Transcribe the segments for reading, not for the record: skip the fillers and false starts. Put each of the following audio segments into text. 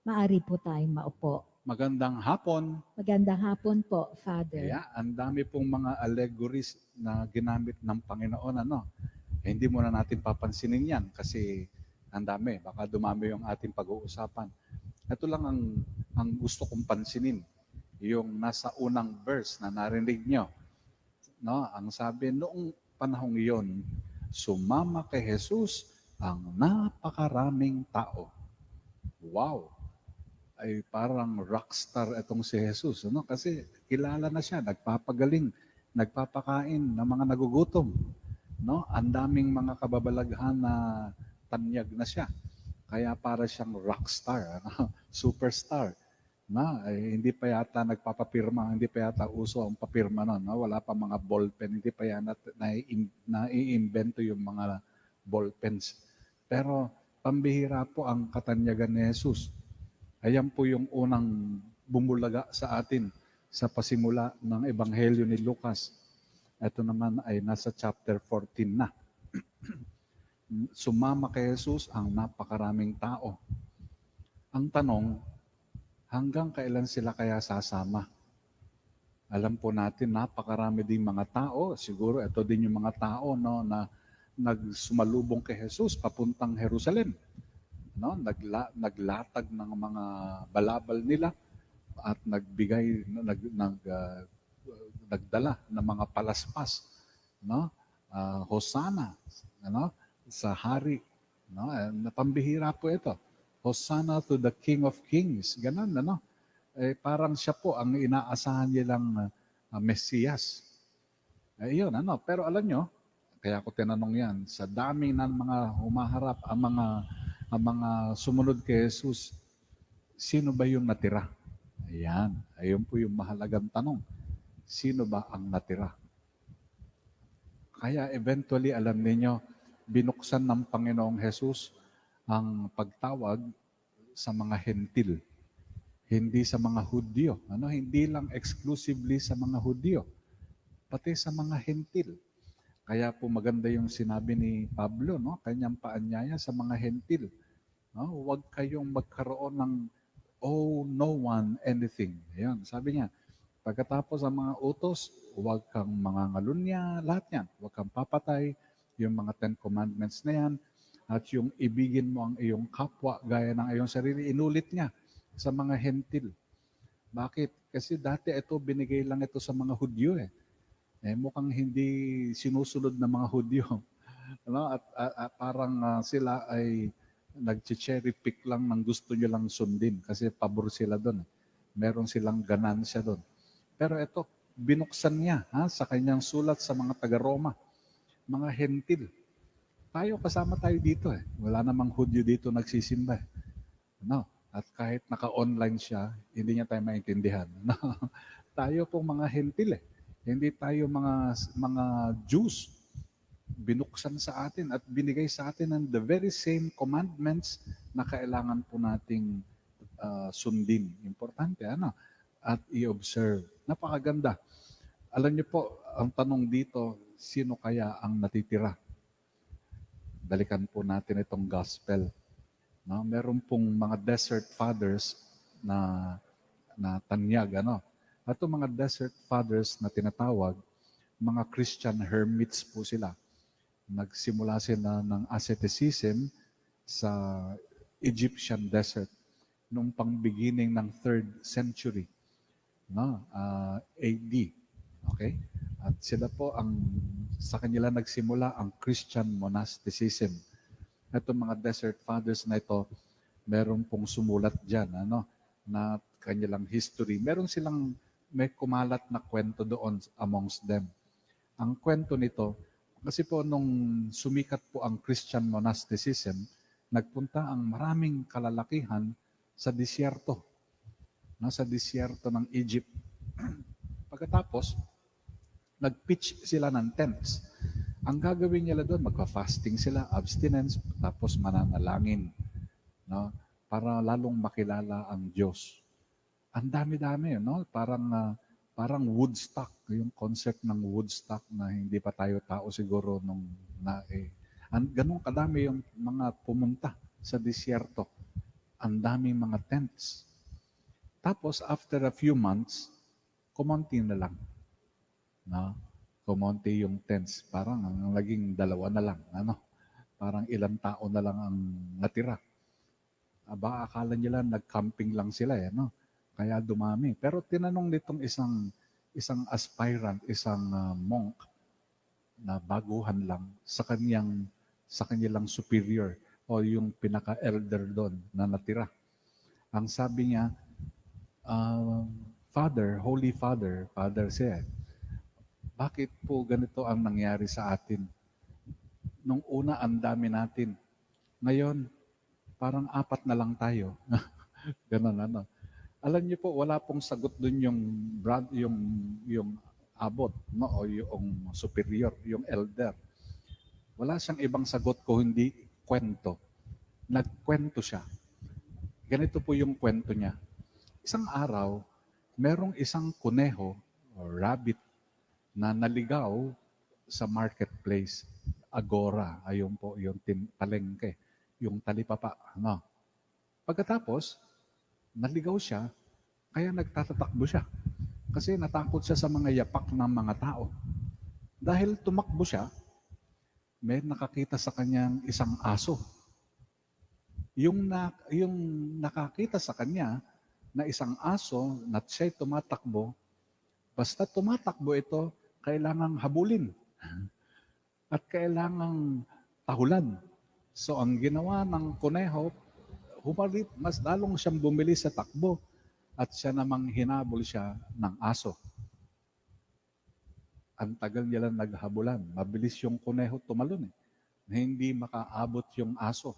Maari po tayong maupo. Magandang hapon. Magandang hapon po, Father. Ang dami pong mga allegories na ginamit ng Panginoon. Hindi muna natin papansinin yan kasi ang dami. Baka dumami yung ating pag-uusapan. Ito lang ang gusto kong pansinin. Yung nasa unang verse na narinig nyo. No? Ang sabi, noong panahong iyon, sumama kay Jesus ang napakaraming tao. Wow! Ay parang rockstar itong si Jesus. Kasi kilala na siya, nagpapagaling, nagpapakain ng mga nagugutom. Ang daming mga kababalaghan na tanyag na siya. Kaya para siyang rockstar, superstar. Hindi pa yata nagpapapirma, hindi pa yata uso ang papirma noon. Wala pa mga ballpen, hindi pa yata naiimbento yung mga ballpens. Pero pambihira po ang katanyagan ni Jesus. Ayan po yung unang bumulaga sa atin sa pasimula ng Ebanghelyo ni Lucas. Ito naman ay nasa chapter 14 na. Sumama kay Jesus ang napakaraming tao. Ang tanong, hanggang kailan sila kaya sasama? Alam po natin, napakarami din mga tao. Siguro ito din yung mga tao na nagsumalubong kay Jesus papuntang Jerusalem. Naglatag ng mga balabal nila at nagdala ng mga palaspas, Hosanna, sa hari, napambihira po ito. Hosanna to the King of Kings. Ganun, parang siya po ang inaasahan nilang Mesiyas. Yun, pero alam nyo, kaya ko tinanong yan, sa dami ng mga humaharap, ang mga sumunod kay Jesus, sino ba yung natira? Ayun po yung mahalagang tanong. Sino ba ang natira? Kaya eventually, alam niyo, binuksan ng Panginoong Jesus ang pagtawag sa mga hentil. Hindi sa mga Hudyo. Hindi lang exclusively sa mga Hudyo. Pati sa mga hentil. Kaya po maganda yung sinabi ni Pablo, kanyang paanyaya sa mga hentil. Huwag kayong magkaroon ng no one anything. Ayan, sabi niya, pagkatapos ang mga utos, huwag kang mangangalunya, lahat yan. Huwag kang papatay, yung mga 10 commandments na yan, at yung ibigin mo ang iyong kapwa gaya ng iyong sarili, inulit niya sa mga hentil. Bakit? Kasi dati ito, binigay lang ito sa mga Hudyo mukhang hindi sinusunod ng mga Hudyo. At parang sila ay nag-cherry pick lang ng gusto nyo lang sundin kasi pabor sila doon. Meron silang ganansya doon. Pero ito, binuksan niya sa kanyang sulat sa mga taga-Roma, mga hentil. Kasama tayo dito Wala namang Hudyo dito nagsisimba At kahit naka-online siya, hindi niya tayo maintindihan. Tayo pong mga hentil Hindi tayo mga Jews. Binuksan sa atin at binigay sa atin ng the very same commandments na kailangan po nating sundin. Importante, At i-observe. Napakaganda. Alam niyo po, ang tanong dito, sino kaya ang natitira? Balikan po natin itong gospel. Meron pong mga desert fathers na tanyag, At itong mga desert fathers na tinatawag, mga Christian hermits po sila. Nagsimula sila ng asceticism sa Egyptian desert noong pang-beginning ng 3rd century AD. Okay? At sila po sa kanila nagsimula ang Christian monasticism. Itong mga desert fathers na ito, meron pong sumulat dyan, na kanilang history. May kumalat na kwento doon amongst them. Ang kwento nito, kasi po nung sumikat po ang Christian monasticism, nagpunta ang maraming kalalakihan sa disyerto. Sa disyerto ng Egypt. Pagkatapos, nag-pitch sila ng tents. Ang gagawin nila doon, magpa-fasting sila, abstinence, tapos mananalangin. Para lalong makilala ang Diyos. Ang dami-dami, parang Woodstock, yung concept ng Woodstock na hindi pa tayo tao siguro ganun kadami yung mga pumunta sa disyerto. Ang daming mga tents. Tapos, after a few months, kumonti na lang. No? Kumonti yung tents. Parang ang naging 2 na lang. Ano? Parang ilang tao na lang ang natira. Aba, akala nila nag-camping lang sila. No? Kaya dumami. Pero tinanong nitong isang aspirant, isang monk na baguhan lang sa kanilang superior o yung pinaka-elder doon na natira. Ang sabi niya, Father, Holy Father, Father said, bakit po ganito ang nangyari sa atin? Nung una, ang dami natin. Ngayon, parang 4 na lang tayo. Ganon, ano. Alam niyo po, wala pong sagot dun yung abot, no? O yung superior, yung elder. Wala siyang ibang sagot ko hindi kwento. Nagkwento siya. Ganito po yung kwento niya. Isang araw, merong isang kuneho o rabbit na naligaw sa marketplace. Agora, ayun po yung palengke, yung talipapa. No? Pagkatapos, naligaw siya, kaya nagtatatakbo siya. Kasi natakot siya sa mga yapak ng mga tao. Dahil tumakbo siya, may nakakita sa kanyang isang aso. Yung nakakita sa kanya na isang aso na siya'y tumatakbo, basta tumatakbo ito, kailangang habulin at kailangang tahulan. So ang ginawa ng kuneho, mas lalong siyang bumili sa takbo at siya namang hinabol siya ng aso. Ang tagal niya lang naghabulan. Mabilis yung kuneho tumalon na hindi makaabot yung aso.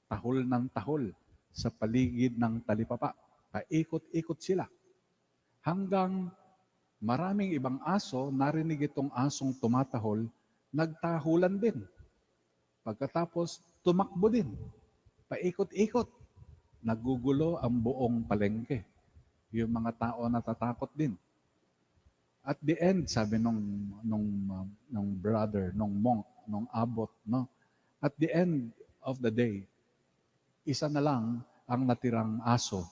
Tahol ng tahol sa paligid ng talipapa. Paikot-ikot sila. Hanggang maraming ibang aso, narinig itong asong tumatahol, nagtahulan din. Pagkatapos, tumakbo din. Paikot-ikot. Nagugulo ang buong palengke. Yung mga tao natatakot din. At the end, sabi nung brother, nung monk, nung abbot, no? At the end of the day, isa na lang ang natirang aso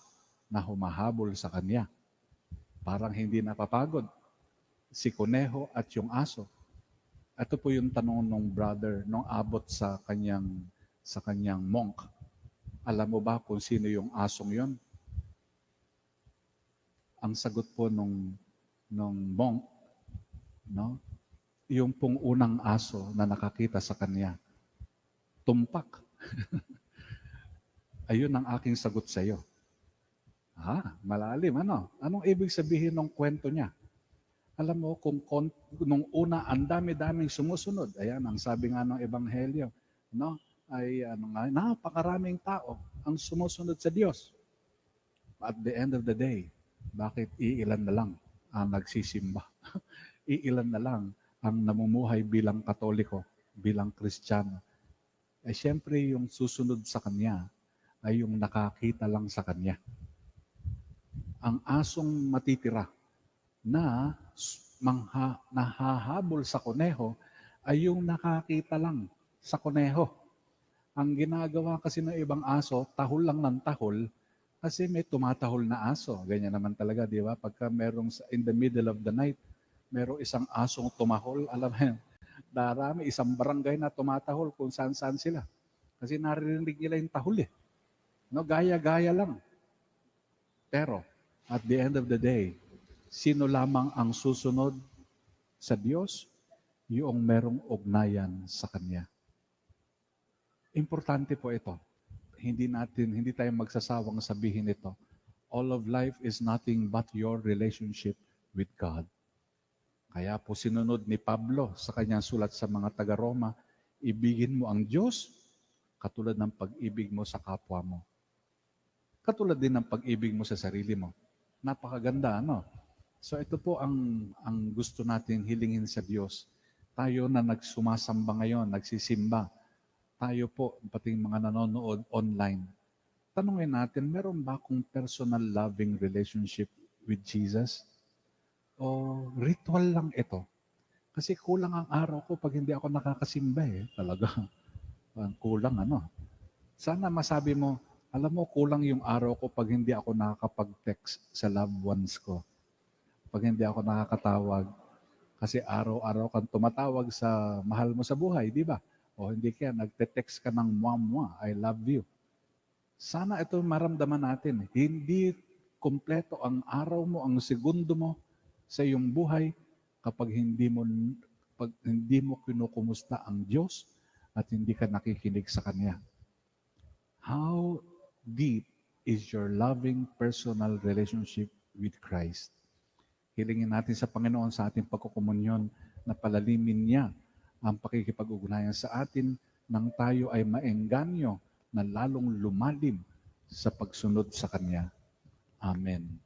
na humahabol sa kanya. Parang hindi napapagod. Si kuneho at yung aso. Ito po yung tanong nung brother, nung abbot sa kanyang monk. Alam mo ba kung sino yung asong yon? Ang sagot po nung monk, no? Yung pong unang aso na nakakita sa kanya. Tumpak. Ayun ang aking sagot sa iyo. Malalim, ano? Anong ibig sabihin ng kwento niya? Alam mo, nung una, ang dami-daming sumusunod. Ayan, ang sabi nga ng Ebanghelyo, no? Ay napakaraming tao ang sumusunod sa Diyos. At the end of the day, bakit iilan na lang ang nagsisimba? Iilan na lang ang namumuhay bilang Katoliko, bilang Kristiyano? Siyempre, yung susunod sa Kanya ay yung nakakita lang sa Kanya. Ang asong matitira na nahahabol sa kuneho ay yung nakakita lang sa kuneho. Ang ginagawa kasi ng ibang aso, tahol lang ng tahol kasi may tumatahol na aso. Ganyan naman talaga, di ba? Pagka merong in the middle of the night, merong isang asong tumahol, alam mo yun, darami, isang barangay na tumatahol kung saan-saan sila. Kasi naririnig nila yung tahol eh. No, gaya-gaya lang. Pero, at the end of the day, sino lamang ang susunod sa Diyos? Yung merong ugnayan sa Kanya. Importante po ito. Hindi tayo magsasawang sabihin ito. All of life is nothing but your relationship with God. Kaya po sinunod ni Pablo sa kanyang sulat sa mga taga-Roma, ibigin mo ang Diyos katulad ng pag-ibig mo sa kapwa mo. Katulad din ng pag-ibig mo sa sarili mo. Napakaganda, ano? So ito po ang gusto natin hilingin sa Diyos. Tayo na nagsumasamba ngayon, nagsisimba, tayo po, pati mga nanonood online, tanungin natin, meron ba akong personal loving relationship with Jesus? O ritual lang ito? Kasi kulang ang araw ko pag hindi ako nakakasimba eh. Talaga, kulang ano. Sana masabi mo, Alam mo, kulang yung araw ko pag hindi ako nakakapag-text sa loved ones ko. Pag hindi ako nakakatawag. Kasi araw-araw kang tumatawag sa mahal mo sa buhay, di ba? O hindi kaya nagte-text ka ng mwa, I love you. Sana ito maramdaman natin. Hindi kompleto ang araw mo, ang segundo mo sa iyong buhay pag hindi mo kinukumusta ang Diyos at hindi ka nakikinig sa Kanya. How deep is your loving personal relationship with Christ? Hilingin natin sa Panginoon sa ating pagkukumunyon na palalimin niya ang pakikipag-ugnayan sa atin nang tayo ay maengganyo na lalong lumalim sa pagsunod sa Kanya. Amen.